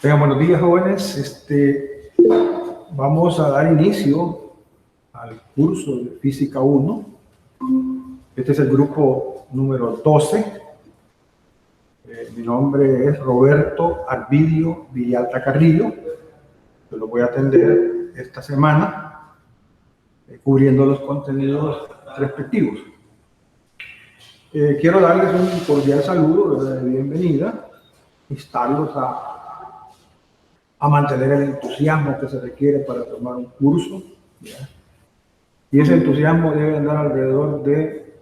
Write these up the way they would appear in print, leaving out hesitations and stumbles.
Venga, buenos días, jóvenes. Vamos a dar inicio al curso de Física 1. Este es el grupo número 12. Mi nombre es Roberto Arvidio Villalta Carrillo. Yo lo voy a atender esta semana, cubriendo los contenidos respectivos. Quiero darles un cordial saludo de bienvenida, instarlos a mantener el entusiasmo que se requiere para tomar un curso, ¿ya? Y ese entusiasmo debe andar alrededor de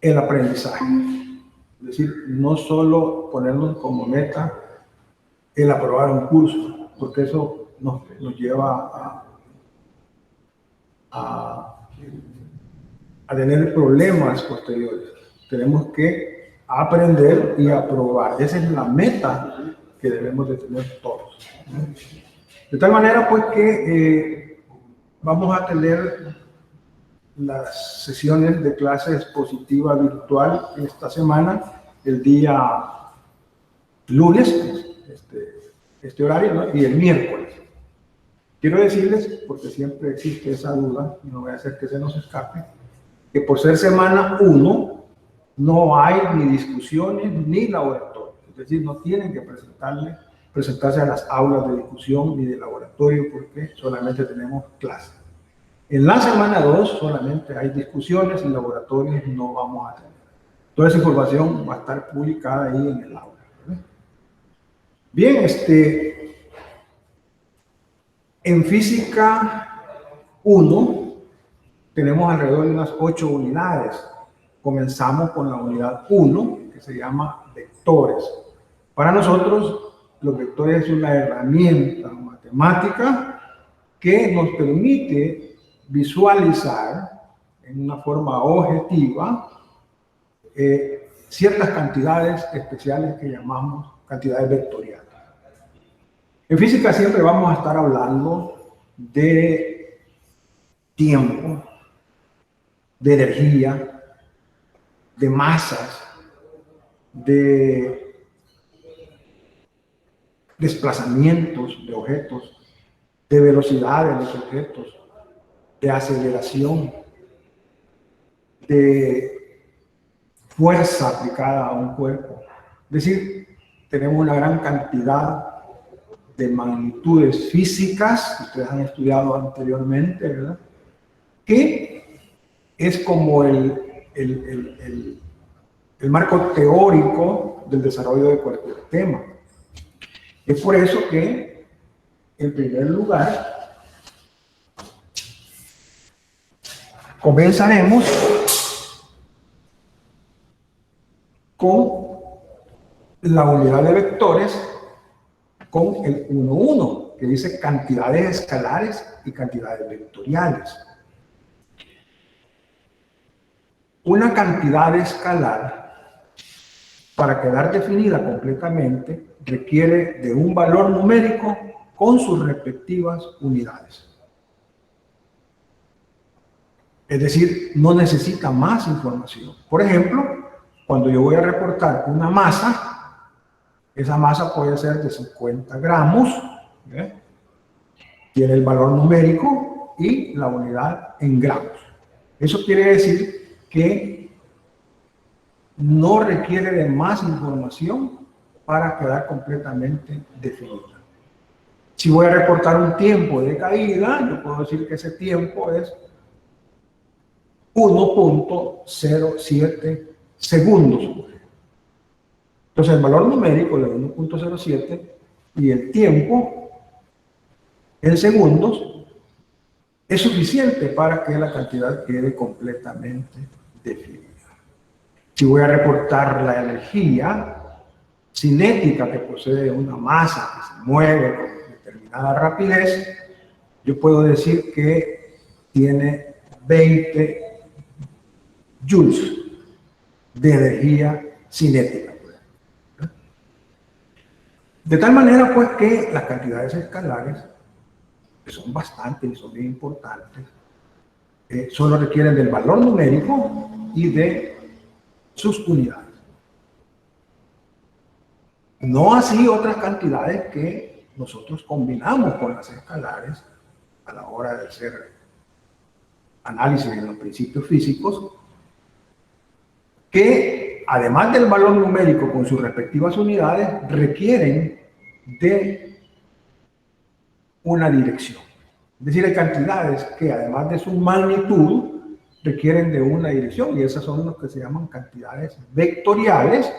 el aprendizaje. Es decir, no solo ponernos como meta el aprobar un curso, porque eso nos lleva a tener problemas posteriores. Tenemos que aprender y aprobar. Esa es la meta que debemos de tener todos. De tal manera, pues, que vamos a tener las sesiones de clase expositiva virtual esta semana, el día lunes, este horario, ¿no? Y el miércoles. Quiero decirles, porque siempre existe esa duda, y no voy a hacer que se nos escape, que por ser semana 1, no hay ni discusiones ni laboratorio. Es decir, no tienen que presentarse a las aulas de discusión ni de laboratorio porque solamente tenemos clase. En la semana 2 solamente hay discusiones y laboratorios no vamos a tener. Toda esa información va a estar publicada ahí en el aula, ¿verdad? Bien, en Física 1 tenemos alrededor de unas 8 unidades. Comenzamos con la unidad 1, que se llama vectores. Para nosotros, los vectores es una herramienta matemática que nos permite visualizar en una forma objetiva ciertas cantidades especiales que llamamos cantidades vectoriales. En física siempre vamos a estar hablando de tiempo, de energía, de masas, de desplazamientos de objetos, de velocidad de los objetos, de aceleración, de fuerza aplicada a un cuerpo. Es decir, tenemos una gran cantidad de magnitudes físicas que ustedes han estudiado anteriormente, ¿verdad? Que es como el marco teórico del desarrollo de cualquier tema. Es por eso que, en primer lugar, comenzaremos con la unidad de vectores con el 1,1, que dice cantidades escalares y cantidades vectoriales. Una cantidad escalar, para quedar definida completamente, requiere de un valor numérico con sus respectivas unidades. Es decir, no necesita más información. Por ejemplo, cuando yo voy a reportar una masa, esa masa puede ser de 50 gramos, ¿eh? Tiene el valor numérico y la unidad en gramos. Eso quiere decir que no requiere de más información para quedar completamente definida. Si voy a reportar un tiempo de caída, yo puedo decir que ese tiempo es 1.07 segundos. Entonces el valor numérico de 1.07 y el tiempo en segundos es suficiente para que la cantidad quede completamente definida. Si voy a reportar la energía cinética que posee una masa que se mueve con determinada rapidez, yo puedo decir que tiene 20 joules de energía cinética. De tal manera, pues, que las cantidades escalares, que son bastantes y son bien importantes, solo requieren del valor numérico y de sus unidades. No así otras cantidades que nosotros combinamos con las escalares a la hora de hacer análisis en los principios físicos, que además del valor numérico con sus respectivas unidades, requieren de una dirección. Es decir, hay cantidades que además de su magnitud requieren de una dirección, y esas son las que se llaman cantidades vectoriales,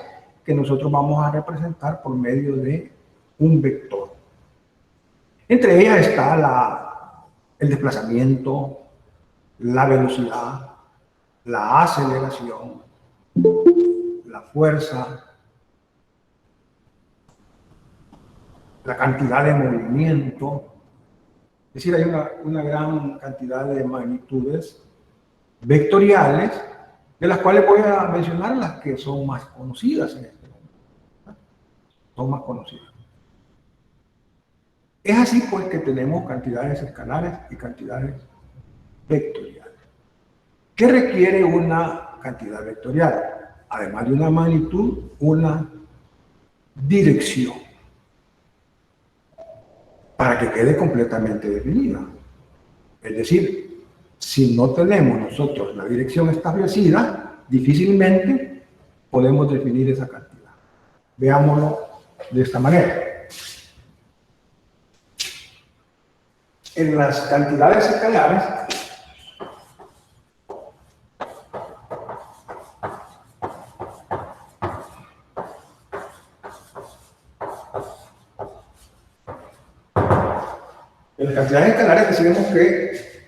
que nosotros vamos a representar por medio de un vector. Entre ellas está el desplazamiento, la velocidad, la aceleración, la fuerza, la cantidad de movimiento. Es decir, hay una gran cantidad de magnitudes vectoriales, de las cuales voy a mencionar las que son más conocidas en este momento. Son más conocidas. Es así pues que tenemos cantidades escalares y cantidades vectoriales. ¿Qué requiere una cantidad vectorial? Además de una magnitud, una dirección, para que quede completamente definida. Es decir, si no tenemos nosotros la dirección establecida, difícilmente podemos definir esa cantidad. Veámoslo de esta manera. En las cantidades escalares, decimos que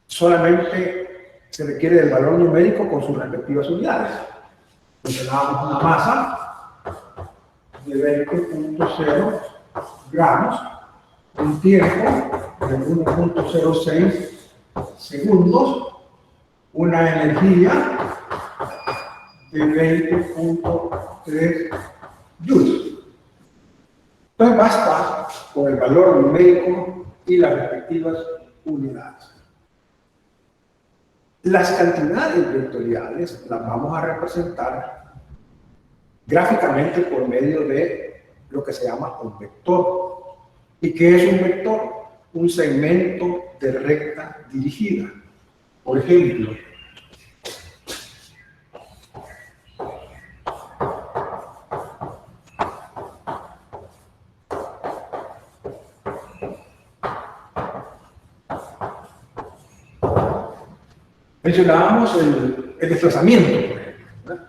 solamente se requiere del valor numérico con sus respectivas unidades. Mencionábamos una masa de 20.0 gramos, un tiempo de 1.06 segundos, una energía de 20.3 joules. Entonces basta con el valor numérico y las respectivas unidades. Las cantidades vectoriales las vamos a representar gráficamente por medio de lo que se llama un vector. ¿Y qué es un vector? Un segmento de recta dirigida. Por ejemplo, mencionábamos el desplazamiento, por ejemplo, ¿verdad?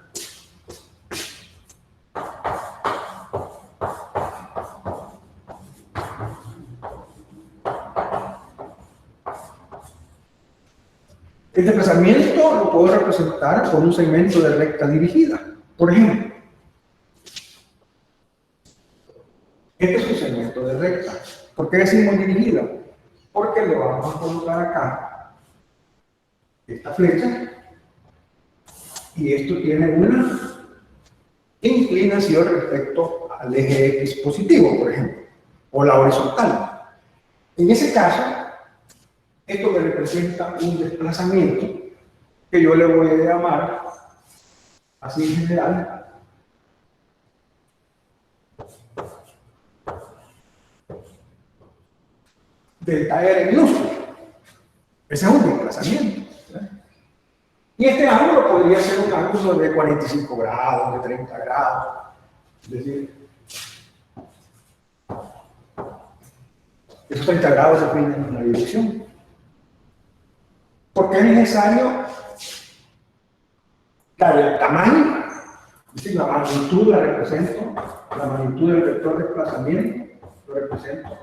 El desplazamiento lo puedo representar con un segmento de recta dirigida. Por ejemplo, este es un segmento de recta. ¿Por qué decimos dirigida? Porque le vamos a colocar acá esta flecha y esto tiene una inclinación respecto al eje X positivo, por ejemplo, o la horizontal. En ese caso, esto me representa un desplazamiento que yo le voy a llamar, así en general, delta R minúsculo. Ese es un desplazamiento. Y este ángulo podría ser un ángulo de 45 grados, de 30 grados. Es decir, esos 30 grados definen una dirección. Porque es necesario dar el tamaño, es decir, la magnitud la represento, la magnitud del vector de desplazamiento lo represento.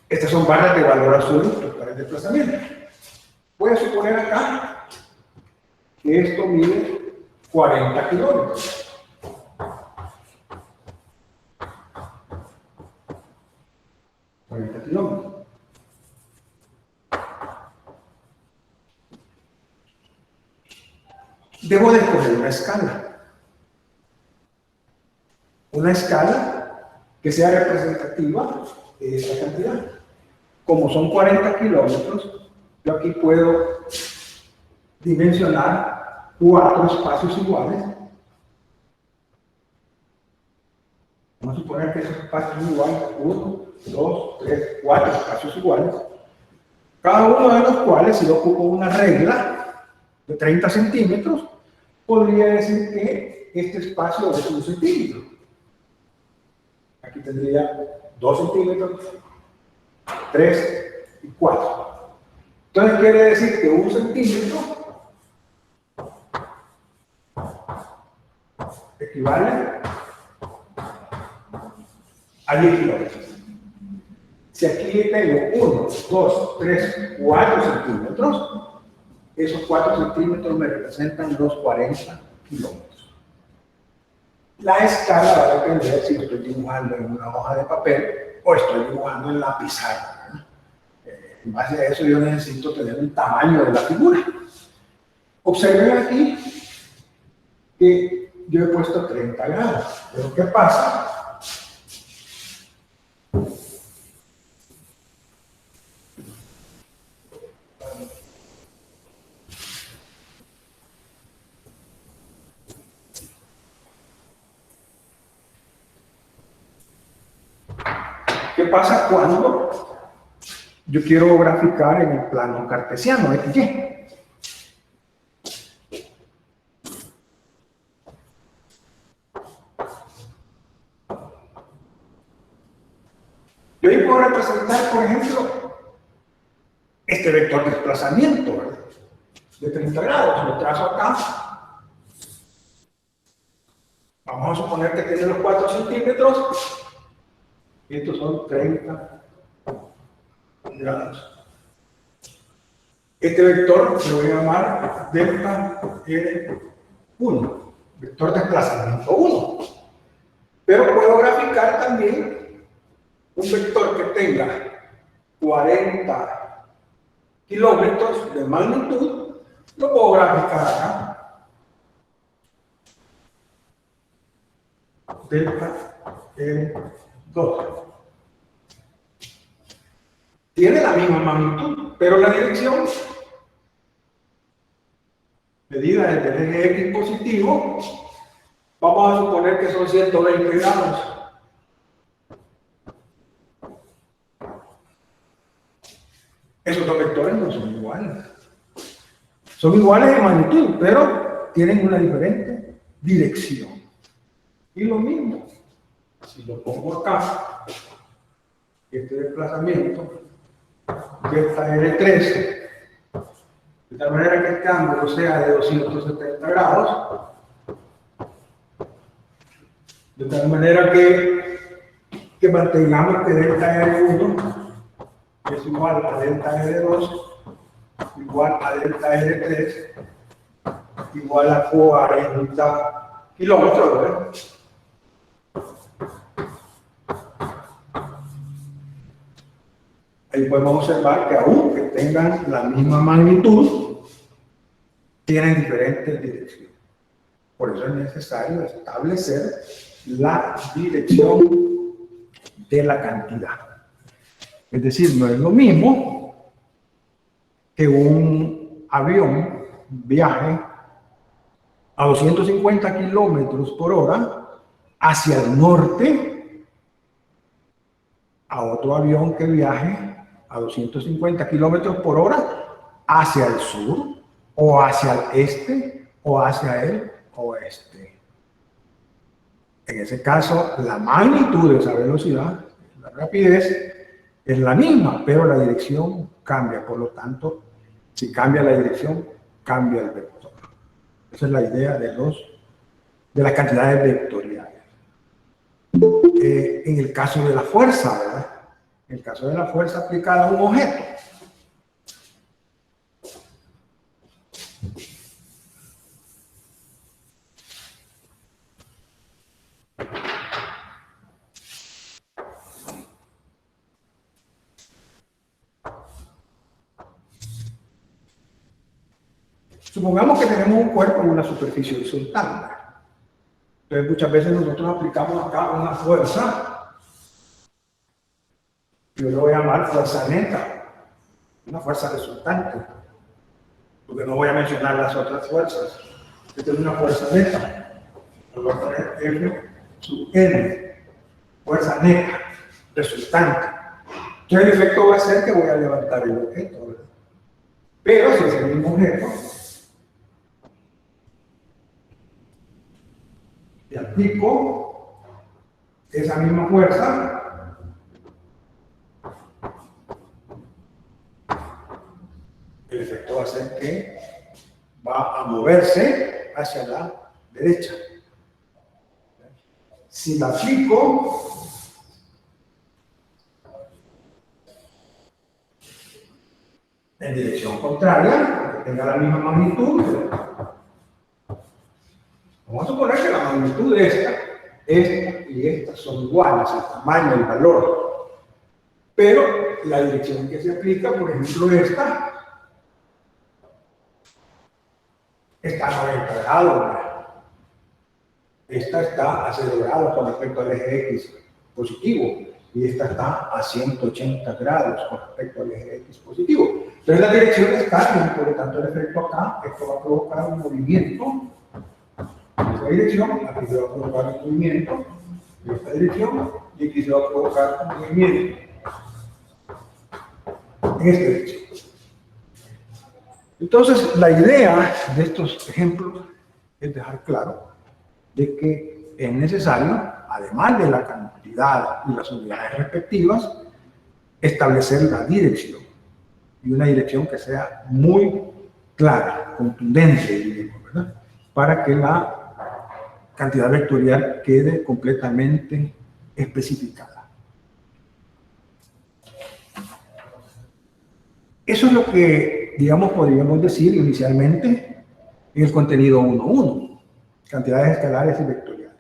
Estas son barras de valor absoluto para el desplazamiento. Voy a suponer acá que esto mide 40 kilómetros. Debo de escoger una escala. Una escala que sea representativa de esta cantidad. Como son 40 kilómetros, Yo aquí puedo dimensionar 4 espacios iguales. Vamos a suponer que esos espacios son iguales, 1, 2, 3, 4 espacios iguales. Cada uno de los cuales, si yo ocupo una regla de 30 centímetros, podría decir que este espacio es 1 centímetro. Aquí tendría 2 centímetros, 3 y 4. Entonces quiere decir que 1 centímetro equivale a 10 kilómetros. Si aquí tengo 1, 2, 3, 4 centímetros, esos 4 centímetros me representan los 40 kilómetros. La escala va a depender si estoy dibujando en una hoja de papel o estoy dibujando en la pizarra. En base a eso yo necesito tener un tamaño de la figura. Observen aquí que yo he puesto 30 grados. Pero ¿qué pasa? ¿Qué pasa cuando yo quiero graficar en el plano cartesiano, XY? Yo ahí puedo representar, por ejemplo, este vector de desplazamiento, ¿verdad? De 30 grados. Lo trazo acá. Vamos a suponer que tiene los 4 centímetros. Y estos son 30 grados. Este vector lo voy a llamar delta R1, vector de desplazamiento 1. Pero puedo graficar también un vector que tenga 40 kilómetros de magnitud, lo puedo graficar acá. Delta R2. Tiene la misma magnitud, pero la dirección medida desde el eje X positivo, vamos a suponer que son 120 grados. Esos dos vectores no son iguales. Son iguales en magnitud, pero tienen una diferente dirección. Y lo mismo, si lo pongo acá, este desplazamiento, delta R3, de tal manera que este ángulo sea de 270 grados, de tal manera que mantengamos que delta R1 es igual a delta R2, igual a delta R3, igual a 40 kilómetros, ¿verdad? Ahí podemos observar que aunque tengan la misma magnitud, tienen diferentes direcciones. Por eso es necesario establecer la dirección de la cantidad. Es decir, no es lo mismo que un avión viaje a 250 kilómetros por hora hacia el norte a otro avión que viaje a 250 kilómetros por hora hacia el sur, o hacia el este, o hacia el oeste. En ese caso, la magnitud de esa velocidad, la rapidez, es la misma, pero la dirección cambia. Por lo tanto, si cambia la dirección, cambia el vector. Esa es la idea de las cantidades vectoriales. En el caso de la fuerza, ¿verdad? En el caso de la fuerza aplicada a un objeto, supongamos que tenemos un cuerpo en una superficie horizontal. Entonces muchas veces nosotros aplicamos acá una fuerza, yo lo voy a llamar fuerza neta. una fuerza resultante, porque no voy a mencionar las otras fuerzas. Esta es una fuerza neta, voy a poner F sub N, fuerza neta, resultante. Entonces el efecto va a ser que voy a levantar el objeto, ¿verdad? Pero si es el mismo objeto, y aplico esa misma fuerza, el efecto va a ser que va a moverse hacia la derecha. Si la aplico en dirección contraria, que tenga la misma magnitud, vamos a suponer que la magnitud de esta y esta son iguales, el tamaño, el valor. Pero la dirección que se aplica, por ejemplo, está a 90 grados. Esta está a 0 grados con respecto al eje X positivo y esta está a 180 grados con respecto al eje X positivo. Entonces las direcciones cambian, por lo tanto el efecto acá, esto va a provocar un movimiento en esa dirección, aquí se va a provocar un movimiento en esta dirección y aquí se va a provocar un movimiento en esta dirección. Entonces la idea de estos ejemplos es dejar claro de que es necesario, además de la cantidad y las unidades respectivas, establecer la dirección. Y una dirección que sea muy clara, contundente, digamos, ¿verdad? Para que la cantidad vectorial quede completamente especificada. Eso es lo que, digamos, podríamos decir inicialmente en el contenido 1.1. Cantidades escalares y vectoriales.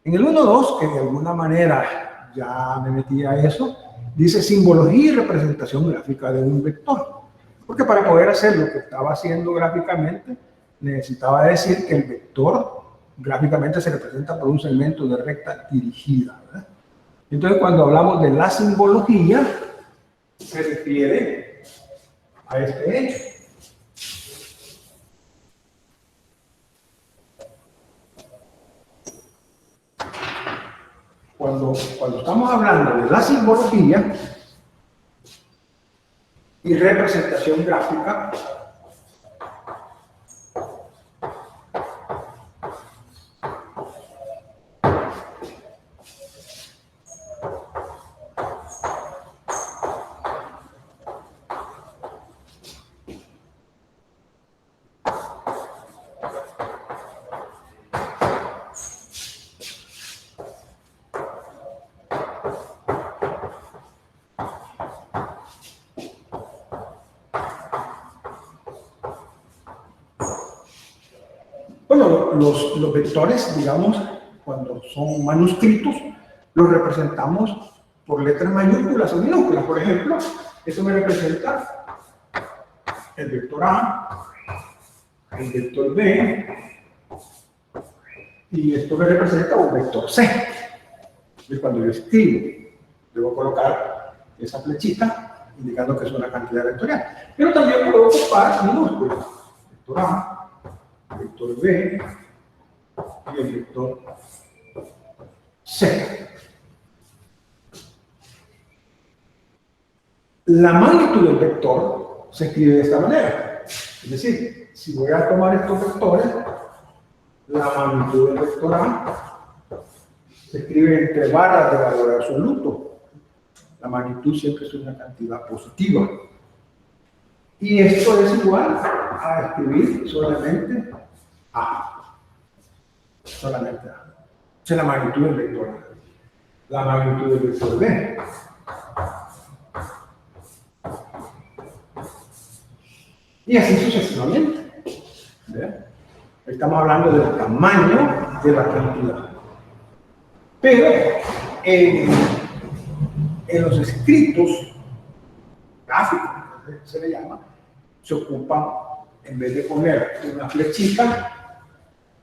En el 1.2, que de alguna manera ya me metí a eso, dice simbología y representación gráfica de un vector. Porque para poder hacer lo que estaba haciendo gráficamente, necesitaba decir que el vector gráficamente se representa por un segmento de recta dirigida, ¿verdad? Entonces, cuando hablamos de la simbología, se refiere a este hecho. Cuando estamos hablando de la simbología y representación gráfica, bueno, los vectores, digamos, cuando son manuscritos, los representamos por letras mayúsculas o minúsculas. Por ejemplo, eso me representa el vector A, el vector B, y esto me representa un vector C. Y cuando yo escribo, debo colocar esa flechita indicando que es una cantidad vectorial. Pero también puedo ocupar minúsculas. Vector A, vector B y el vector C. La magnitud del vector se escribe de esta manera. Es decir, si voy a tomar estos vectores, la magnitud del vector A se escribe entre barras de valor absoluto. La magnitud siempre es una cantidad positiva. Y esto es igual a escribir solamente A. Solamente A. Esa es la magnitud del vector A. La magnitud del vector B. Y así sucesivamente. ¿Ve? Estamos hablando del tamaño de la cantidad. Pero en los escritos gráficos, se le llama, se ocupan, en vez de poner una flechita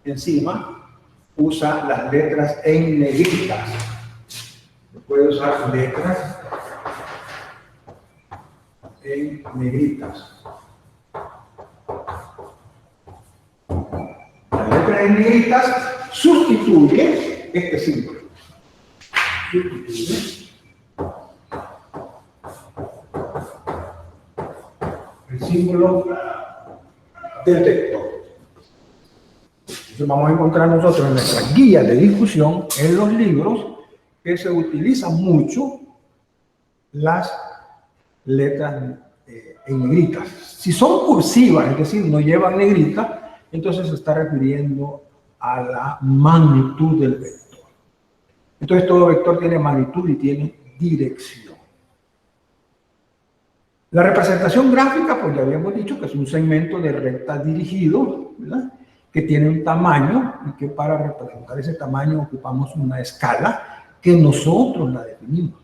encima, usa las letras en negritas. Puede usar letras en negritas. La letra en negritas sustituye este símbolo. Sustituye el símbolo del vector. Entonces vamos a encontrar nosotros en nuestras guías de discusión, en los libros, que se utilizan mucho las letras en negritas. Si son cursivas, es decir, no llevan negrita, entonces se está refiriendo a la magnitud del vector. Entonces todo vector tiene magnitud y tiene dirección. La representación gráfica, pues ya habíamos dicho que es un segmento de recta dirigido, ¿verdad?, que tiene un tamaño y que para representar ese tamaño ocupamos una escala que nosotros la definimos.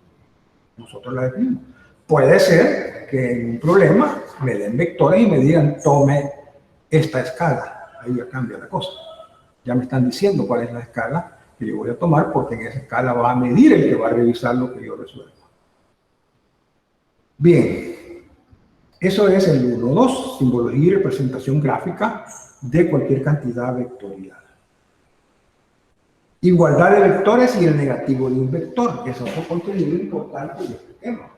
Nosotros la definimos. Puede ser que en un problema me den vectores y me digan, tome esta escala. Ahí ya cambia la cosa. Ya me están diciendo cuál es la escala que yo voy a tomar, porque en esa escala va a medir el que va a revisar lo que yo resuelvo. Bien. Eso es el 1.2, simbología y representación gráfica de cualquier cantidad vectorial. Igualdad de vectores y el negativo de un vector, que es otro contenido importante de este tema.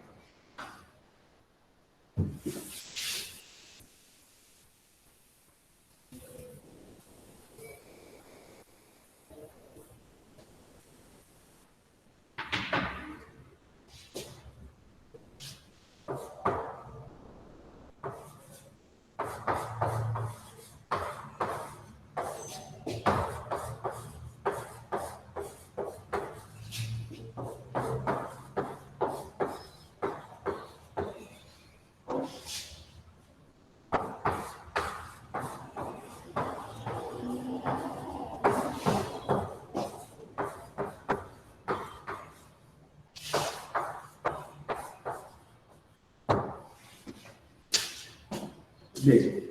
Bien.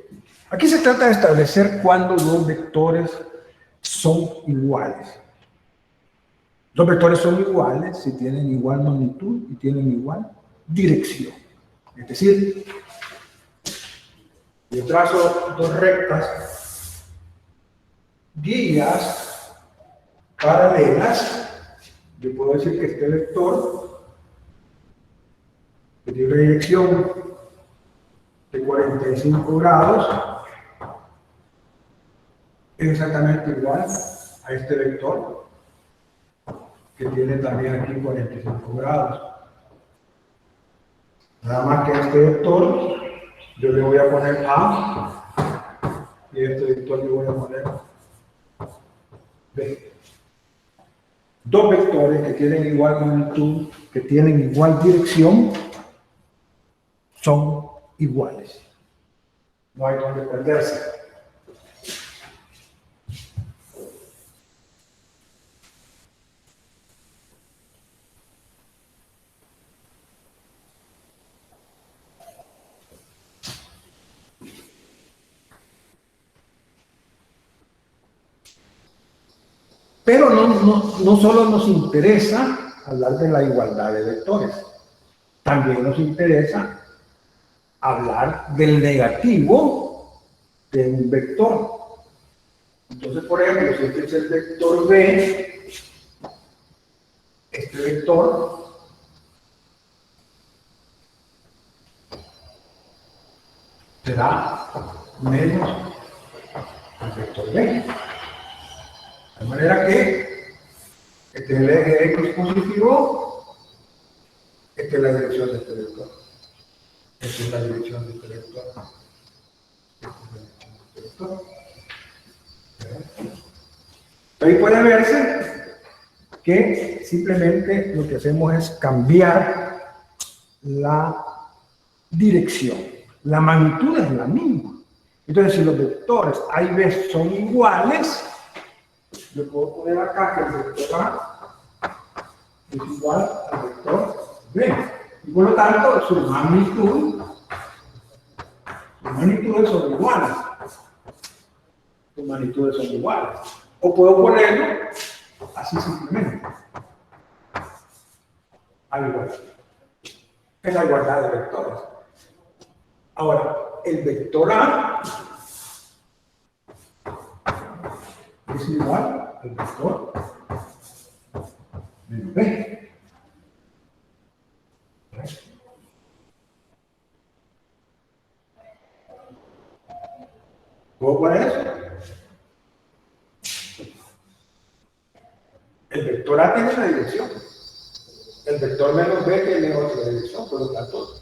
Aquí se trata de establecer cuándo dos vectores son iguales. Dos vectores son iguales si tienen igual magnitud y tienen igual dirección. Es decir, yo trazo dos rectas, guías paralelas. Yo puedo decir que este vector, que tiene una dirección de 45 grados, es exactamente igual a este vector, que tiene también aquí 45 grados. Nada más que a este vector yo le voy a poner A, y a este vector le voy a poner B. Dos vectores que tienen igual magnitud, que tienen igual dirección, son iguales. No hay donde perderse. Pero no solo nos interesa hablar de la igualdad de vectores, también nos interesa hablar del negativo de un vector. Entonces, por ejemplo, si este es el vector B, este vector será menos el vector B. De manera que este es el eje X positivo, esta es la dirección de este vector. Esta es la dirección de este vector. Esta es la dirección de este vector. Ahí puede verse que simplemente lo que hacemos es cambiar la dirección. La magnitud es la misma. Entonces, si los vectores A y B son iguales, yo puedo poner acá que el vector A es igual al vector B. Y por lo tanto, sus magnitudes son iguales. Sus magnitudes son iguales. O puedo ponerlo así simplemente. A igual. Es la igualdad de vectores. Ahora, el vector A es igual al vector menos B. ¿Cómo poner eso? El vector A tiene una dirección. El vector menos B tiene otra dirección, por lo tanto,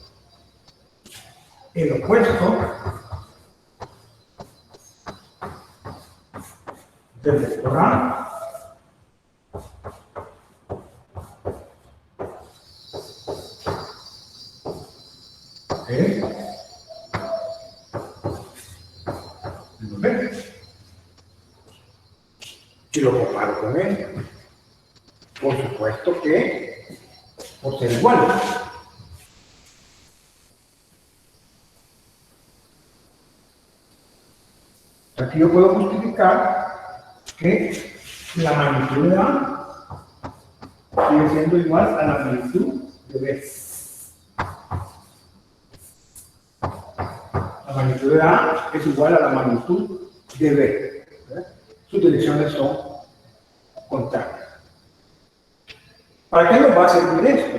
el opuesto del vector A es menos B. Y lo comparo con él. Por supuesto que por ser igual. Aquí yo puedo justificar que la magnitud de A sigue siendo igual a la magnitud de B. La magnitud de A es igual a la magnitud de B. Sus direcciones son contrarias. ¿Para qué nos va a servir esto?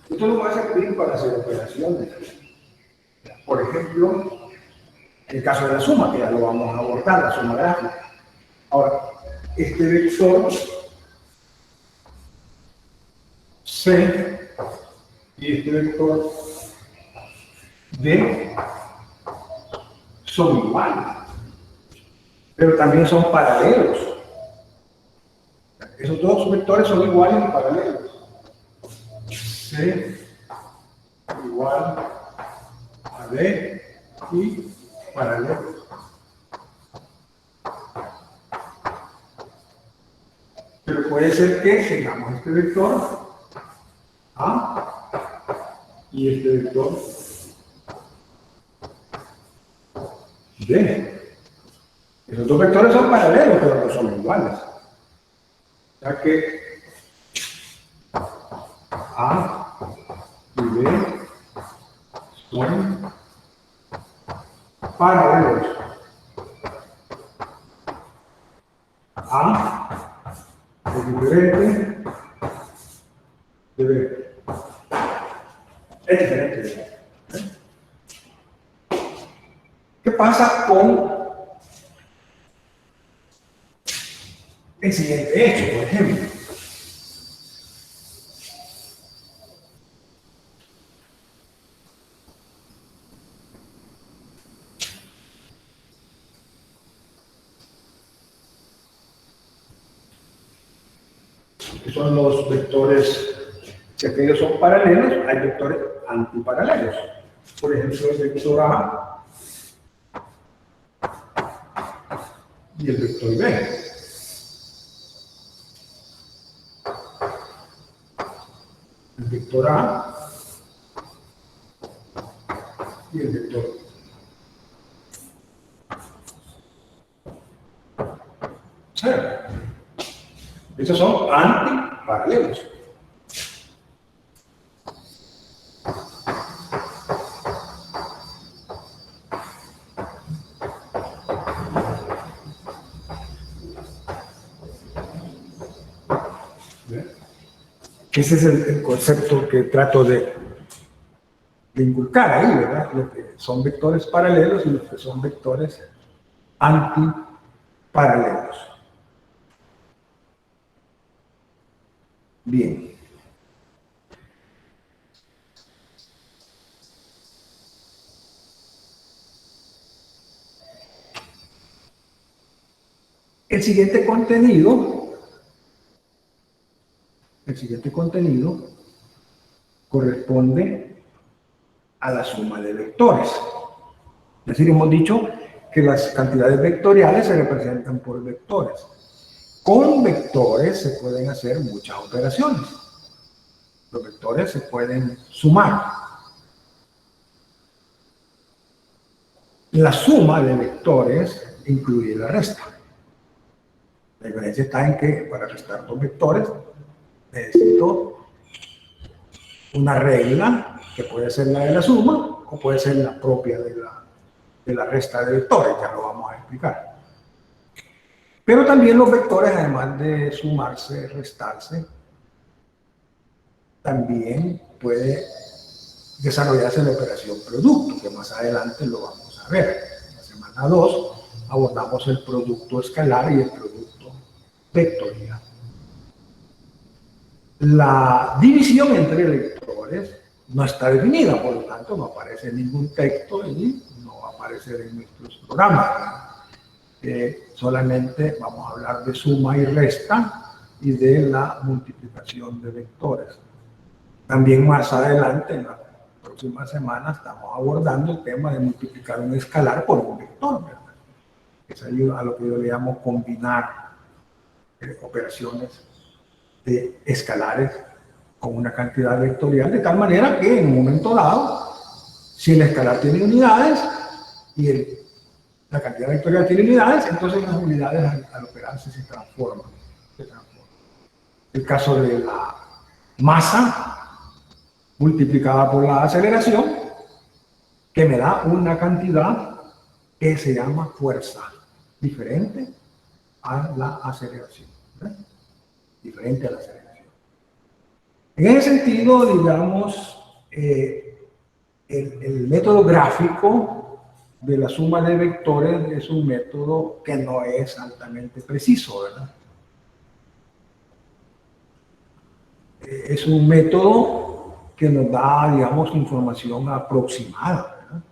Esto nos va a servir para hacer operaciones. Por ejemplo, el caso de la suma, que ya lo vamos a abordar, la suma gráfica. Ahora, este vector C y este vector D son iguales, pero también son paralelos. Esos dos vectores son iguales y paralelos. C igual a D y paralelos. Pero puede ser que tengamos este vector A y este vector D. Esos dos vectores son paralelos, pero no son iguales. O sea que A y B son paralelos. A es diferente de B. Es diferente de B. ¿Qué pasa con el siguiente hecho, por ejemplo? Que son los vectores, si aquellos son paralelos, hay vectores antiparalelos. Por ejemplo, el vector A y el vector B. El vector A y el vector B. Esos son antiparalelos. Ese es el concepto que trato de inculcar ahí, ¿verdad? Lo que son vectores paralelos y los que son vectores antiparalelos. Bien. El siguiente contenido corresponde a la suma de vectores. Es decir, hemos dicho que las cantidades vectoriales se representan por vectores. Con vectores se pueden hacer muchas operaciones. Los vectores se pueden sumar. La suma de vectores incluye la resta. La diferencia está en que para restar dos vectores necesito una regla, que puede ser la de la suma, o puede ser la propia de la resta de vectores, ya lo vamos a explicar. Pero también los vectores, además de sumarse, restarse, también puede desarrollarse la operación producto, que más adelante lo vamos a ver. En la semana 2 abordamos el producto escalar y el producto vectorial. La división entre vectores no está definida, por lo tanto no aparece en ningún texto y no aparece en nuestros programas. Solamente vamos a hablar de suma y resta y de la multiplicación de vectores. También más adelante, en las próximas semanas, estamos abordando el tema de multiplicar un escalar por un vector, ¿verdad? Es a lo que yo le llamo combinar operaciones de escalares con una cantidad vectorial, de tal manera que en un momento dado, si el escalar tiene unidades y la cantidad vectorial tiene unidades, entonces las unidades al operarse se transforman. El caso de la masa multiplicada por la aceleración, que me da una cantidad que se llama fuerza, diferente a la aceleración. ¿Verdad? Diferente a la aceleración. En ese sentido, digamos, el método gráfico de la suma de vectores es un método que no es altamente preciso, ¿verdad? Es un método que nos da, digamos, información aproximada, ¿verdad?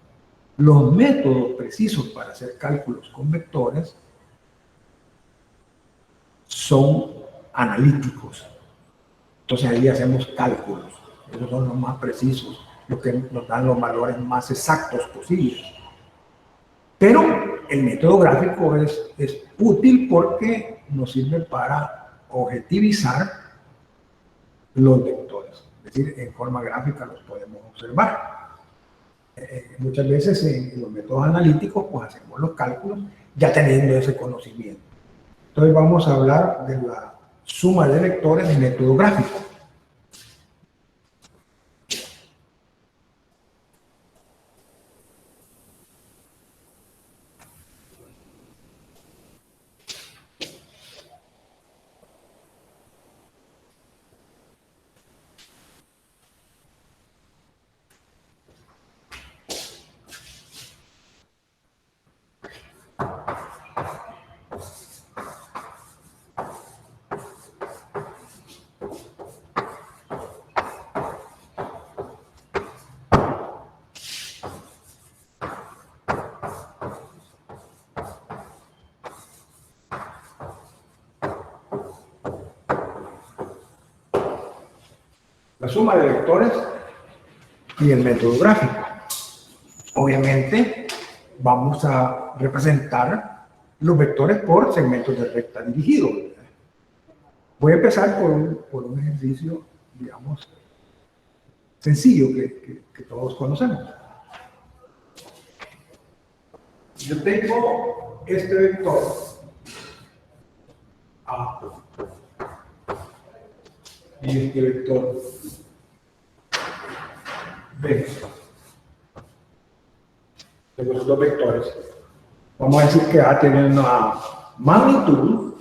Los métodos precisos para hacer cálculos con vectores son analíticos. Entonces ahí hacemos cálculos. Esos son los más precisos, los que nos dan los valores más exactos posibles. Pero el método gráfico es útil porque nos sirve para objetivizar los vectores. Es decir, en forma gráfica los podemos observar. Muchas veces en los métodos analíticos pues hacemos los cálculos ya teniendo ese conocimiento. Entonces vamos a hablar de la suma de vectores en método gráfico. La suma de vectores y el método gráfico. Obviamente vamos a representar los vectores por segmentos de recta dirigido. Voy a empezar por un ejercicio, digamos, sencillo que todos conocemos. Yo tengo este vector A y este vector B. Tengo los dos vectores. Vamos a decir que A tiene una magnitud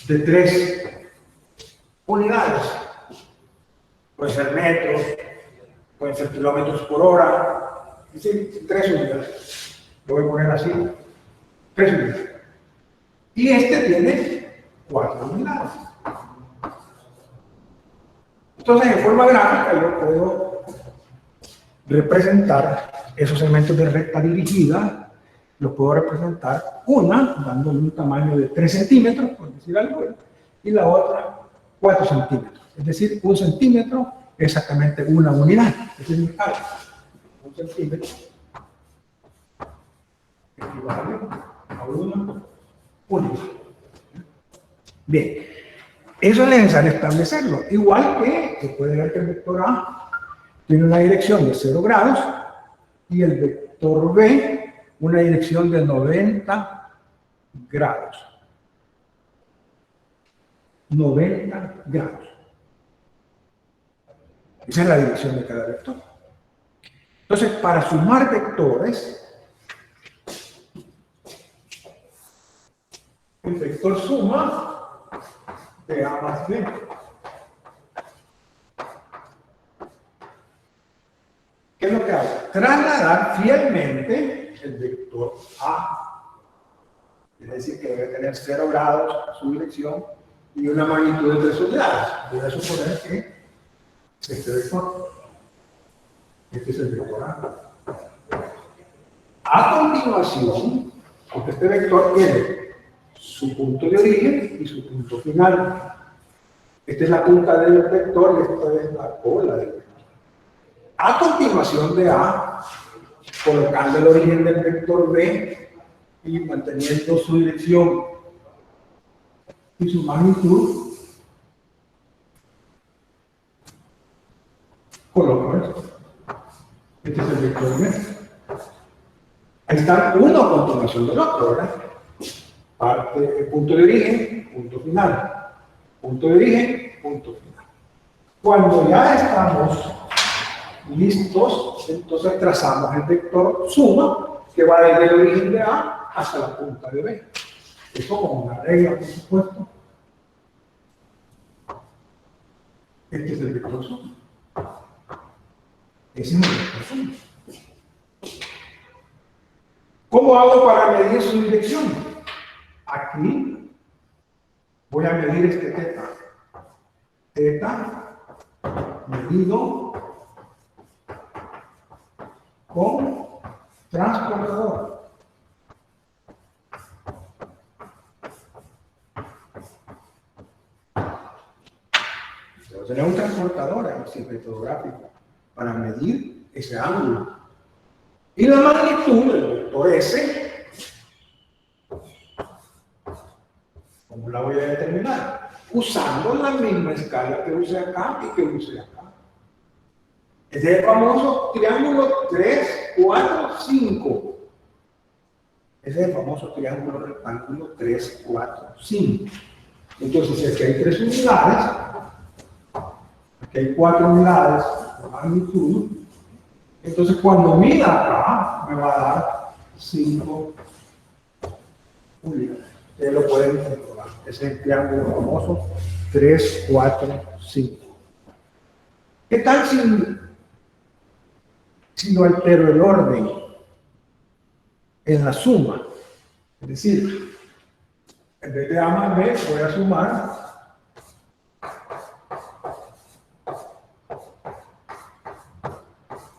de 3 unidades. Pueden ser metros, pueden ser kilómetros por hora, es decir, 3 unidades. Lo voy a poner así, 3 unidades. Y este tiene 4 unidades. Entonces, en forma gráfica, yo puedo representar esos segmentos de recta dirigida, los puedo representar una dándole un tamaño de 3 centímetros, por decir algo, y la otra 4 centímetros. Es decir, 1 centímetro es exactamente una unidad. Ese es mi cálculo. 1 centímetro equivale a una unidad. Bien, eso es necesario establecerlo. Igual que se puede ver que el vector A tiene una dirección de 0 grados y el vector B una dirección de 90 grados. 90 grados. Esa es la dirección de cada vector. Entonces, para sumar vectores, el vector suma de A más B. ¿Qué es lo que hago? Trasladar fielmente el vector A. Es decir, que debe tener 0 grados su dirección y una magnitud de 3 unidades. Voy a suponer que este vector, este es el vector A. A continuación, porque este vector tiene su punto de origen y su punto final. Esta es la punta del vector y esta es la cola del vector. A continuación de A, colocando el origen del vector B y manteniendo su dirección y su magnitud, coloco esto. Este es el vector B. Ahí está uno a continuación del otro, ¿verdad? Parte, punto de origen, punto final. Punto de origen, punto final. Cuando ya estamos listos, entonces trazamos el vector suma, que va desde el origen de A hasta la punta de B. Eso como una regla, por supuesto. Este es el vector suma. Ese es el vector suma. ¿Cómo hago para medir su dirección? Aquí voy a medir este teta. Teta medido con transportador. Debo tener un transportador así fotográfico para medir ese ángulo. Y la magnitud del vector S, ¿cómo la voy a determinar? Usando la misma escala que use acá y que use acá. Ese es el famoso triángulo 3, 4, 5. Ese es el famoso triángulo rectángulo 3, 4, 5. Entonces, si aquí hay 3 unidades, aquí hay 4 unidades de magnitud, entonces cuando mida acá, me va a dar 5 unidades. Ustedes lo pueden comprobar. Ese es el triángulo famoso 3, 4, 5. ¿Qué tal si no altero el orden en la suma? Es decir, en vez de A más B, voy a sumar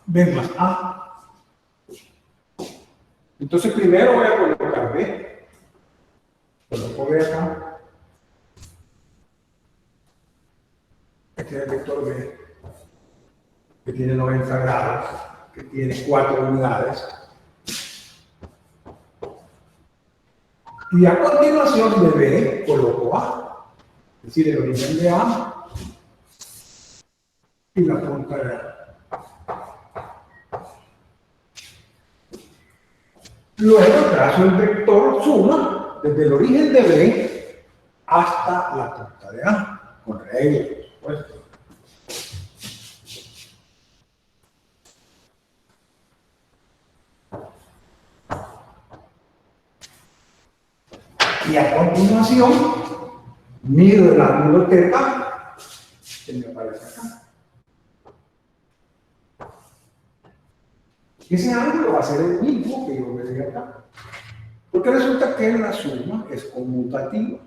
B más A. Entonces primero voy a colocar B. Coloco B acá. Este es el vector B, que tiene 90 grados, que tiene 4 unidades. Y a continuación de B, coloco A. Es decir, el origen de A y la punta de A. Luego trazo el vector suma desde el origen de B hasta la punta de A, con regla, por supuesto. Y a continuación, mido el ángulo teta que me aparece acá. Ese ángulo va a ser el mismo que yo me di acá. Porque resulta que la suma es conmutativa.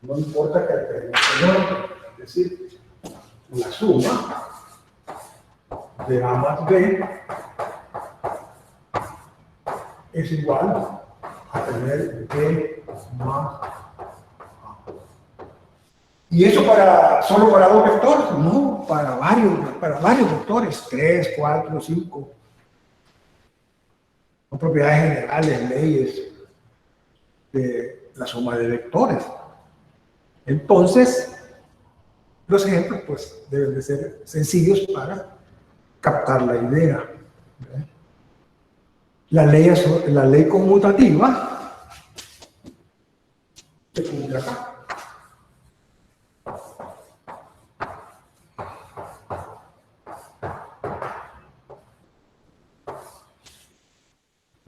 No importa que alteremos el orden. Es decir, la suma de A más B es igual a tener B más A. ¿Y eso solo para dos vectores? No, para varios vectores, 3, 4, 5. Son propiedades generales, leyes de la suma de vectores. Entonces, los ejemplos pues deben de ser sencillos para captar la idea. La ley conmutativa se cumple acá.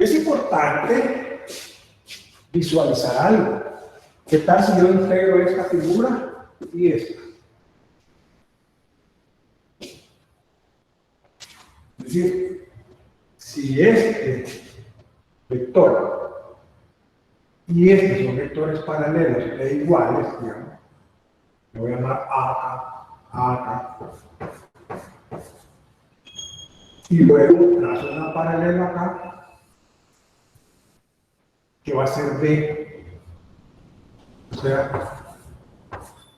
Es importante visualizar algo. ¿Qué tal si yo integro esta figura y esta? Es decir, si este vector y este son vectores paralelos e iguales, digamos, le voy a llamar acá, y luego trazo una paralela acá, que va a ser B. O sea,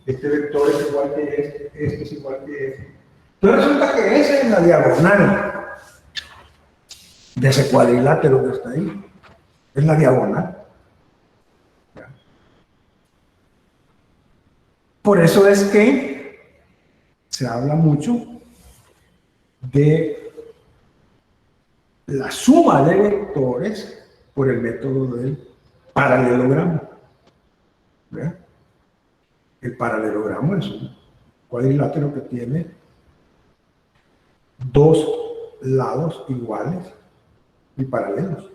este vector es igual que este es igual que este. Entonces resulta que ese es la diagonal de ese cuadrilátero que está ahí. Es la diagonal. Por eso es que se habla mucho de la suma de vectores por el método del paralelogramo. ¿Verdad? El paralelogramo es un cuadrilátero que tiene dos lados iguales y paralelos.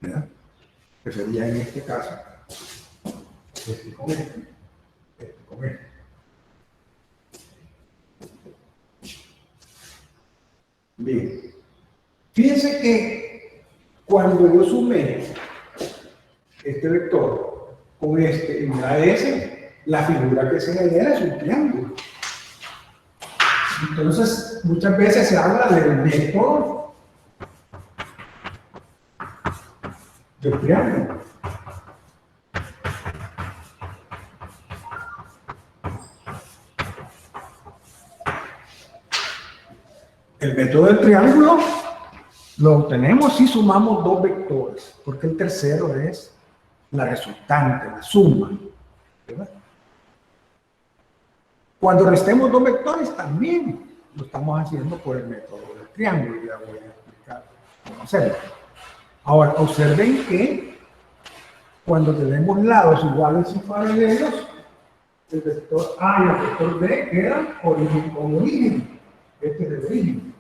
¿Verdad? Que sería en este caso este con este, este con este. Bien. Fíjense que cuando yo sumé este vector con este en la S, la figura que se genera es un triángulo. Entonces, muchas veces se habla del método del triángulo. El método del triángulo lo obtenemos si sumamos dos vectores, porque el tercero es la resultante, la suma. ¿Verdad? Cuando restemos dos vectores también lo estamos haciendo por el método del triángulo, ya voy a explicar cómo hacerlo. Ahora, observen que cuando tenemos lados iguales y paralelos, el vector A y el vector B quedan origen con origen. Este es el origen.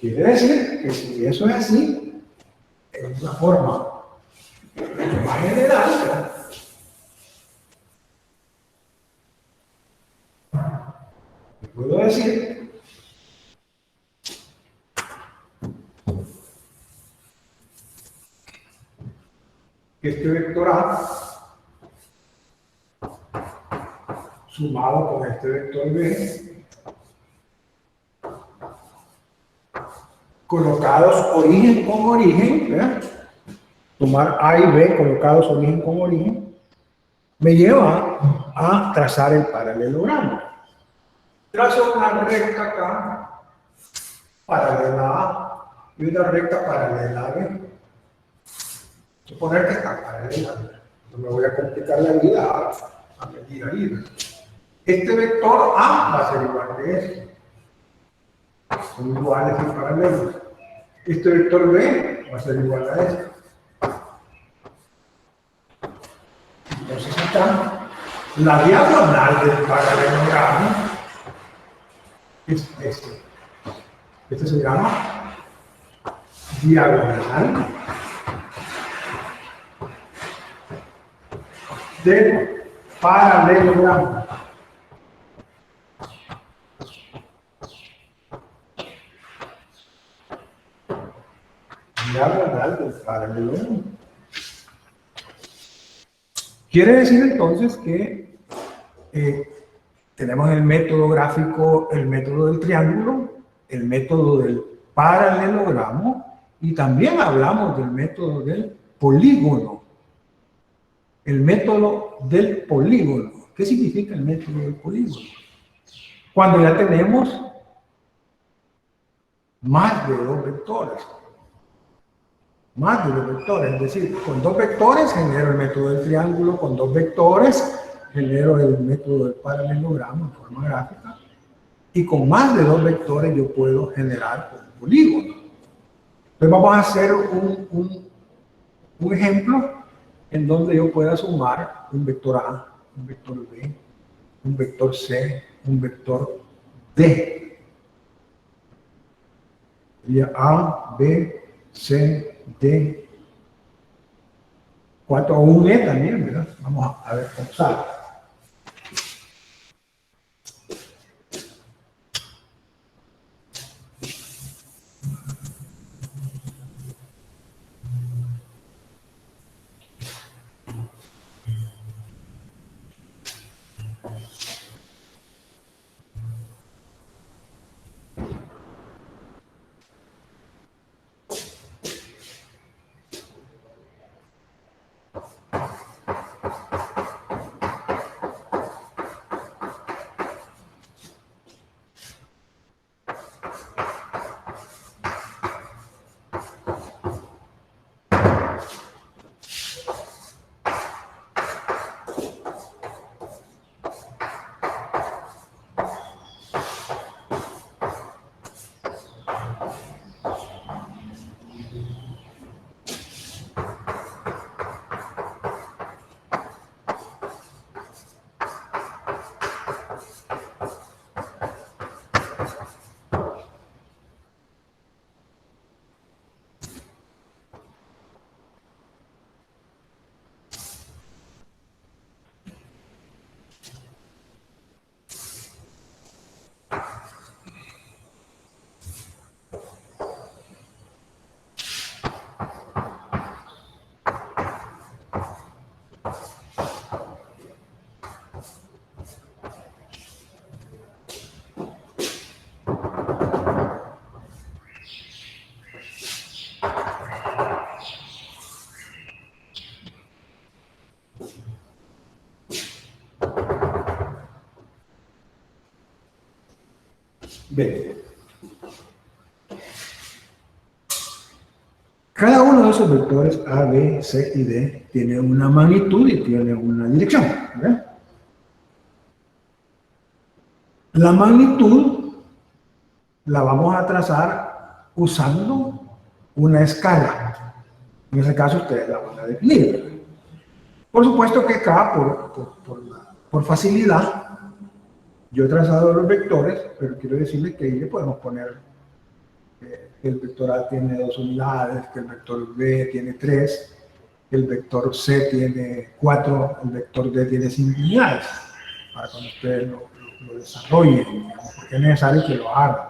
Quiere decir que si eso es así, es una forma más general, ¿verdad? Puedo decir que este vector A sumado con este vector B, colocados origen con origen, ¿verdad? Tomar A y B colocados origen con origen, me lleva a trazar el paralelogramo. Trazo una recta acá, paralela A, y una recta paralela a B. Suponer que está paralela. No me voy a complicar la vida a medir ahí. Este vector A va a ser igual que este. Son iguales y paralelos. Este vector B va a ser igual a este. Entonces acá, la diagonal del paralelogramo es este. Este se llama diagonal del paralelogramo. Diagonal del paralelogramo. Quiere decir entonces que tenemos el método gráfico, el método del triángulo, el método del paralelogramo y también hablamos del método del polígono. El método del polígono. ¿Qué significa el método del polígono? Cuando ya tenemos más de dos vectores. Más de dos vectores, es decir, con dos vectores genero el método del triángulo, con dos vectores genero el método del paralelogramo en forma gráfica, y con más de dos vectores yo puedo generar un polígono. Entonces vamos a hacer un ejemplo en donde yo pueda sumar un vector A, un vector B, un vector C, un vector D. Sería A, B, C, D. 4 o un E también, ¿verdad? Vamos a ver cómo sale. B. Cada uno de esos vectores A, B, C y D tiene una magnitud y tiene una dirección, ¿verdad? La magnitud la vamos a trazar usando una escala. En ese caso ustedes la van a definir. Por supuesto que acá, por facilidad, yo he trazado los vectores, pero quiero decirles que ahí le podemos poner que el vector A tiene 2 unidades, que el vector B tiene 3, que el vector C tiene 4, el vector D tiene 5 unidades, para cuando ustedes lo desarrollen, digamos, porque es necesario que lo hagan.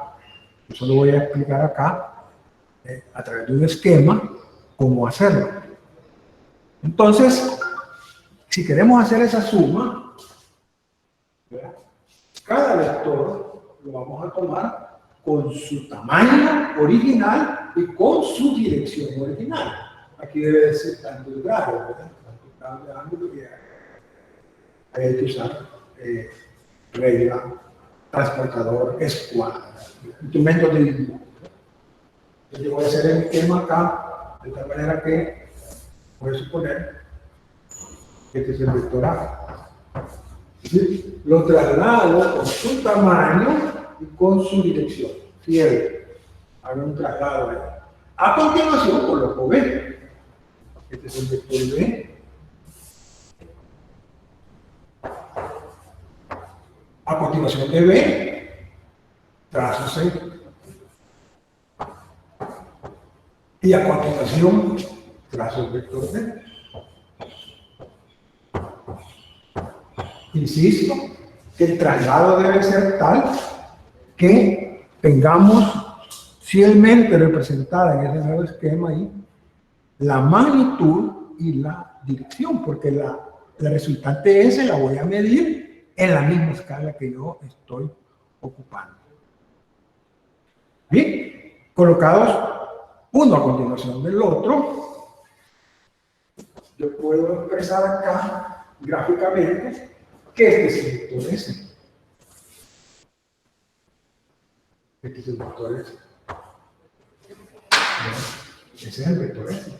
Yo solo voy a explicar acá, a través de un esquema, cómo hacerlo. Entonces, si queremos hacer esa suma, ¿verdad? Cada vector lo vamos a tomar con su tamaño original y con su dirección original. Aquí debe decir tanto el grado, ¿verdad? Tanto el grado de ángulo que hay que usar regla, transportador, escuadra, instrumentos de dibujo. Entonces yo voy a hacer el esquema acá, de tal manera que voy a suponer que este es el vector A. ¿Sí? Lo traslado con su tamaño y con su dirección. Cierre. Hago un traslado ahí. A continuación coloco B. Este es el vector B. A continuación de B, trazo C. Y a continuación, trazo el vector D. Insisto que el traslado debe ser tal que tengamos fielmente representada en ese nuevo esquema ahí la magnitud y la dirección, porque la resultante S la voy a medir en la misma escala que yo estoy ocupando. Bien, colocados uno a continuación del otro, yo puedo expresar acá gráficamente que este es el vector S. Este es el vector S. Ese es el vector S.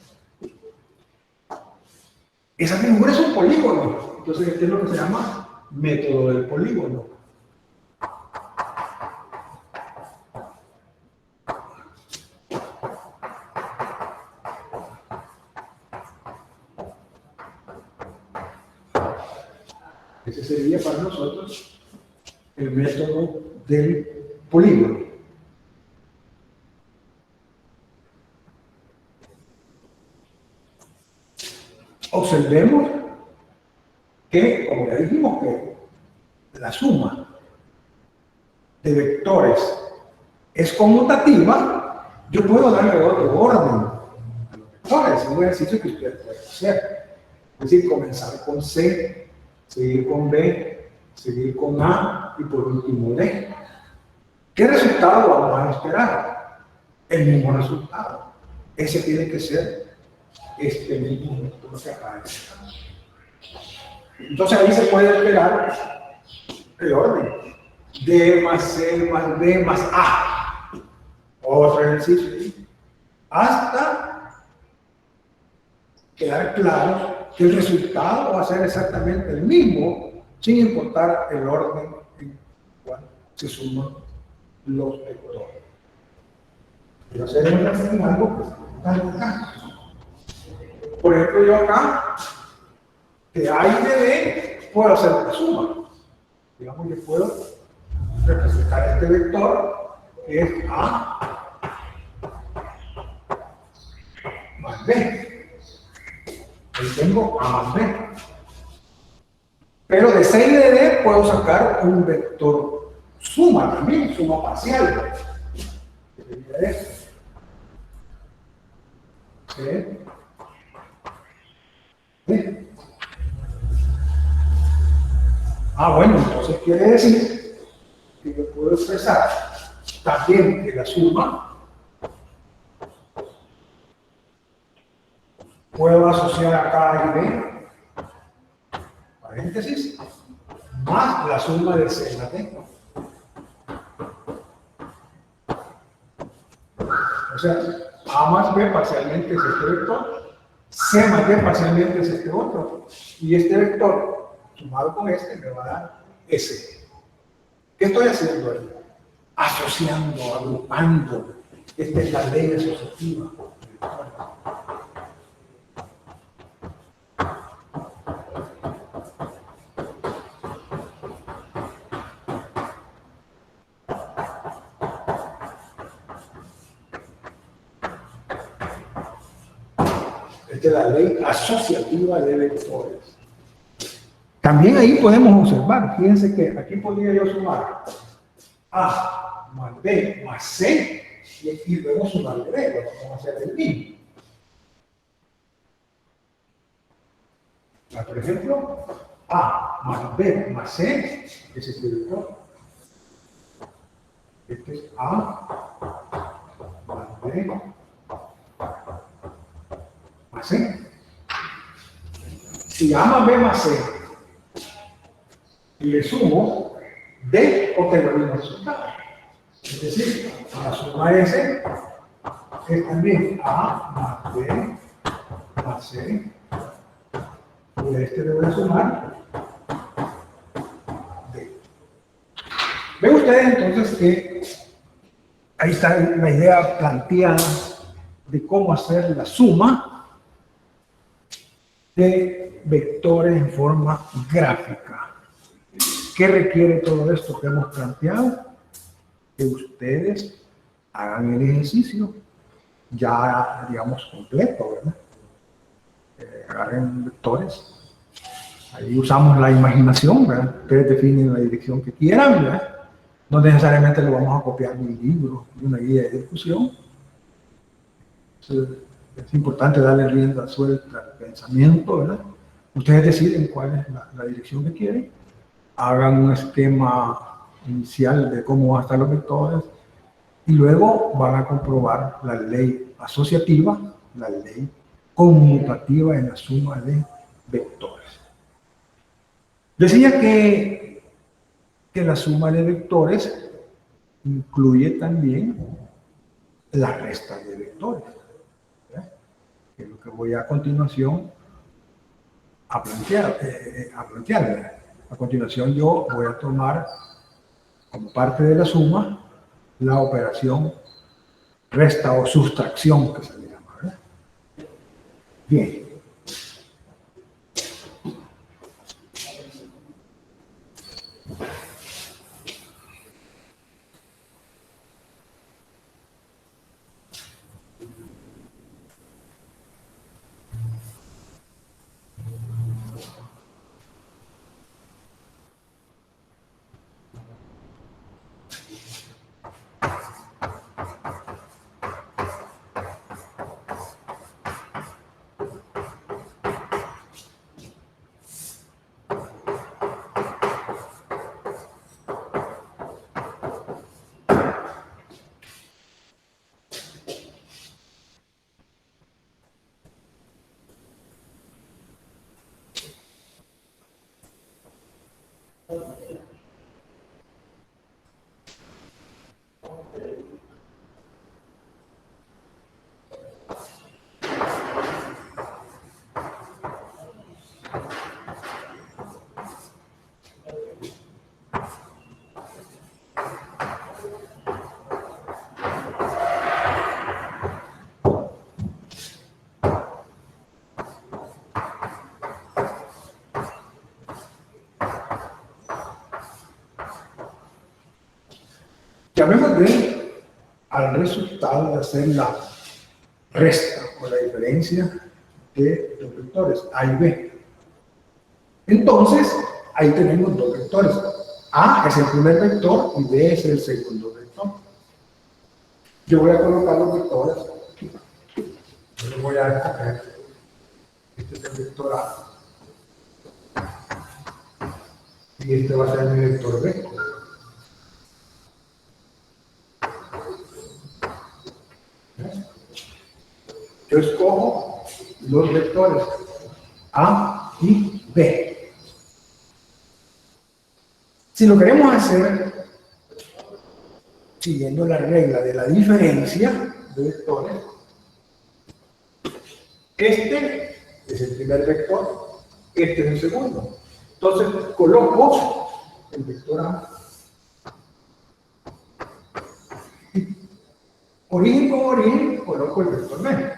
Esa figura es un polígono. Entonces, este es lo que se llama método del polígono. Ese sería para nosotros el método del polígono. Observemos que, como ya dijimos, que la suma de vectores es conmutativa, yo puedo darle otro orden a los vectores. Es un ejercicio que usted puede hacer. Es decir, comenzar con C, seguir con B, seguir con A y por último D. ¿Qué resultado vamos a esperar? El mismo resultado. Ese tiene que ser este mismo vector que aparece. Entonces ahí se puede esperar el orden. D más C más D más A. Otro ejercicio. Hasta quedar claro que el resultado va a ser exactamente el mismo, sin importar el orden en cual se suman los vectores. Pero hacer en algo que está acá. Por ejemplo, yo acá, de A y de B, puedo hacer la suma. Digamos que puedo representar este vector, que es A más B. Ahí tengo A más B. Pero de C y de D puedo sacar un vector suma también, suma parcial. ¿Qué sería esto? C, D. Bueno, entonces quiere decir que yo puedo expresar también que la suma puedo asociar acá A y B, paréntesis, más la suma de C y la D. O sea, A más B parcialmente es este vector, C más D parcialmente es este otro, y este vector sumado con este me va a dar S. ¿Qué estoy haciendo ahí? Asociando, agrupando. Esta es la ley asociativa. Esta es la ley asociativa de vectores. También ahí podemos observar, fíjense que aquí podría yo sumar A más B más C y luego sumar D, vamos a hacer el mismo. Por ejemplo, A más B más C es este vector. Este es A más B más C. Si A más B más C y le sumo D, obtengo el mismo resultado. Es decir, la suma S es también A más B más C. Y a este le voy a sumar D. Ven ustedes entonces que ahí está la idea planteada de cómo hacer la suma de vectores en forma gráfica. ¿Qué requiere todo esto que hemos planteado? Que ustedes hagan el ejercicio ya, digamos, completo, ¿verdad? Agarren vectores. Ahí usamos la imaginación, ¿verdad? Ustedes definen la dirección que quieran, ¿verdad? No necesariamente le vamos a copiar de un libro, de una guía de discusión. Entonces, es importante darle rienda suelta al pensamiento, ¿verdad? Ustedes deciden cuál es la dirección que quieren, hagan un esquema inicial de cómo van a estar los vectores y luego van a comprobar la ley asociativa, la ley conmutativa en la suma de vectores. Decía que la suma de vectores incluye también la resta de vectores, ¿verdad? Que es lo que voy a continuación a plantear. A continuación yo voy a tomar como parte de la suma la operación resta o sustracción que se le llama, ¿verdad? Bien. Llamémosle al resultado de hacer la resta o la diferencia de los vectores A y B. Entonces, ahí tenemos dos vectores. A es el primer vector y B es el segundo vector. Yo voy a colocar los vectores. Yo les voy a escoger. Este es el vector A. Y este va a ser mi vector B. Yo escojo los vectores A y B. Si lo queremos hacer siguiendo la regla de la diferencia de vectores, este es el primer vector, este es el segundo. Entonces coloco el vector A. Origen con origen, coloco el vector B.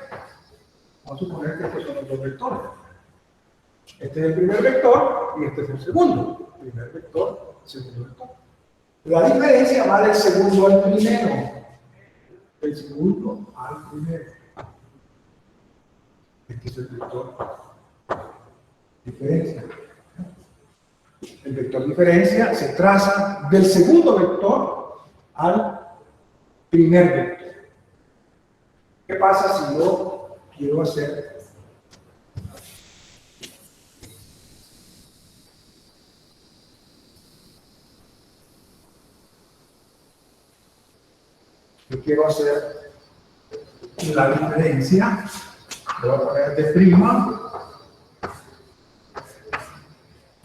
Vamos a suponer que estos son los dos vectores. Este es el primer vector y este es el segundo. Primer vector, segundo vector. La diferencia va del segundo al primero. Del segundo al primero. Este es el vector diferencia. El vector diferencia se traza del segundo vector al primer vector. ¿Qué pasa si yo quiero hacer la diferencia? Le voy a poner de prima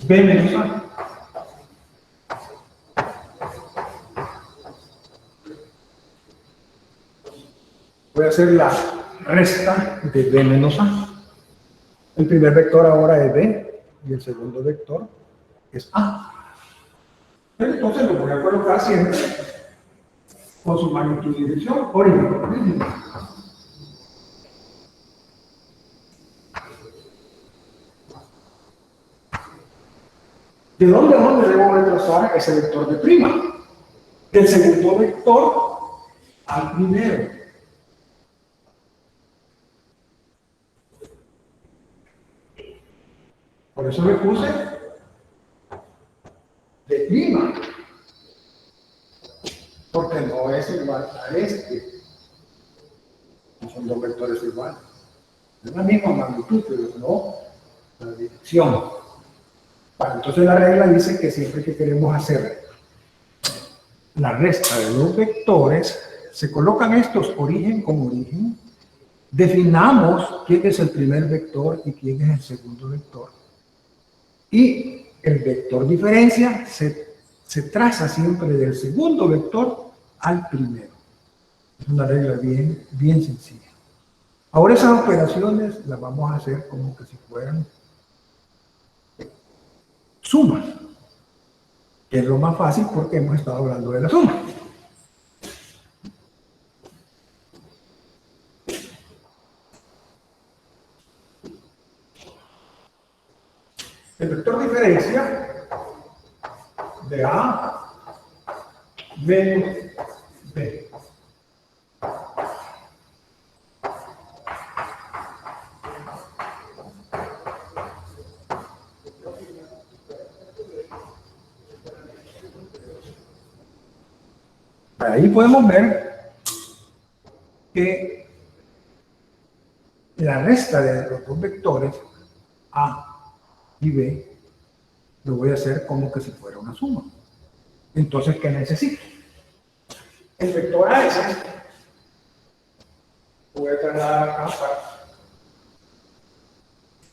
B menos A. Voy a hacer la resta de B menos A. El primer vector ahora es B y el segundo vector es A. Entonces lo voy a colocar siempre con su magnitud y dirección origen. ¿De dónde a dónde debo retrasar ese vector de prima? Del segundo vector al primero. Por eso le puse de prima. Porque no es igual a este. No son dos vectores iguales. Es la misma magnitud, pero no la dirección. Bueno, entonces la regla dice que siempre que queremos hacer la resta de los vectores, se colocan estos origen con origen, definamos quién es el primer vector y quién es el segundo vector. Y el vector diferencia se traza siempre del segundo vector al primero. Es una regla bien sencilla. Ahora esas operaciones las vamos a hacer como que si fueran sumas, que es lo más fácil porque hemos estado hablando de la suma. El vector diferencia de A menos B. Ahí podemos ver que la resta de los dos vectores A y B lo voy a hacer como que si fuera una suma. Entonces, ¿qué necesito? El vector A es este. Lo voy a trasladar acá para...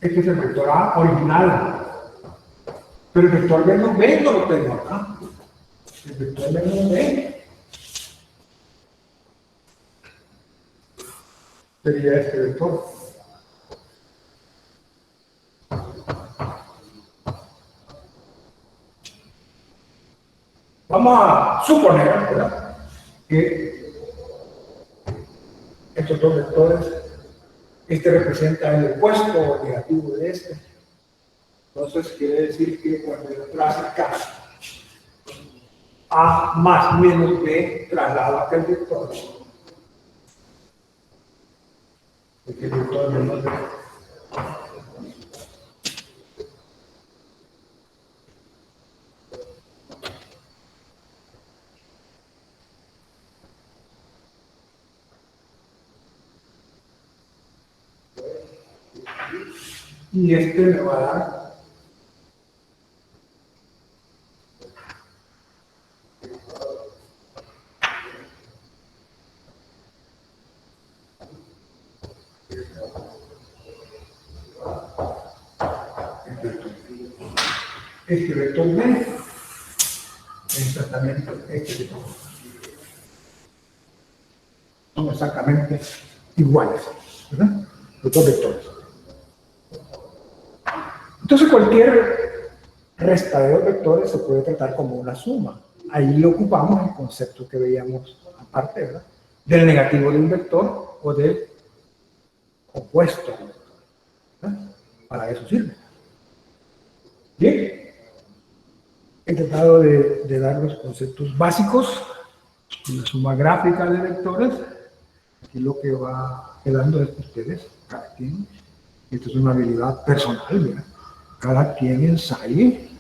Este es el vector A original. Pero el vector menos B no lo tengo acá. El vector menos B sería este vector. Vamos a suponer, ¿verdad?, que estos dos vectores, este representa el opuesto o el negativo de este. Entonces quiere decir que cuando yo trazo acá A más menos B traslado aquel vector. El vector menos B. Y este me va a dar este vector B es exactamente este vector. Son exactamente iguales, ¿verdad?, los dos vectores. Entonces cualquier resta de dos vectores se puede tratar como una suma. Ahí ocupamos el concepto que veíamos aparte, ¿verdad?, del negativo de un vector o del opuesto, ¿verdad? Para eso sirve. Bien, he tratado de dar los conceptos básicos de la suma gráfica de vectores. Aquí lo que va quedando es que ustedes, cada quien, esto es una habilidad personal, ¿verdad?, cada quien ensaye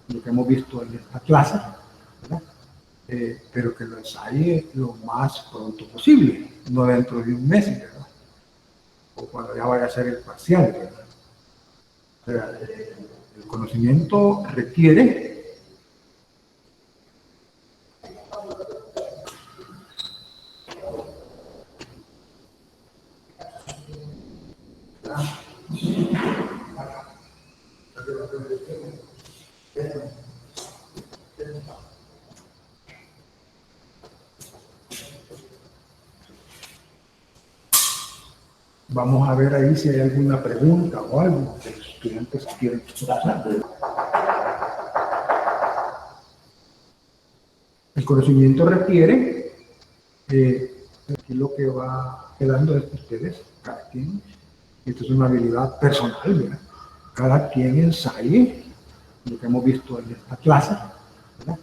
lo que hemos visto en esta clase, ¿verdad?, pero que lo ensaye lo más pronto posible, no dentro de un mes, ¿verdad?, o cuando ya vaya a ser el parcial, ¿verdad? O sea, el conocimiento requiere vamos a ver ahí si hay alguna pregunta o algo que los estudiantes quieren hacer. El conocimiento requiere, aquí lo que va quedando es que ustedes, cada quien, esto es una habilidad personal, ¿verdad?, cada quien ensaye lo que hemos visto en esta clase, ¿verdad?,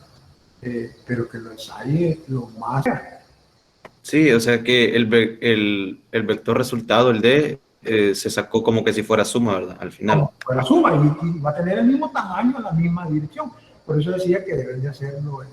pero que lo ensaye lo más. Sí, o sea que el vector resultado, el D, se sacó como que si fuera suma, ¿verdad? Al final. Como fuera suma y va a tener el mismo tamaño, la misma dirección. Por eso decía que deben de hacerlo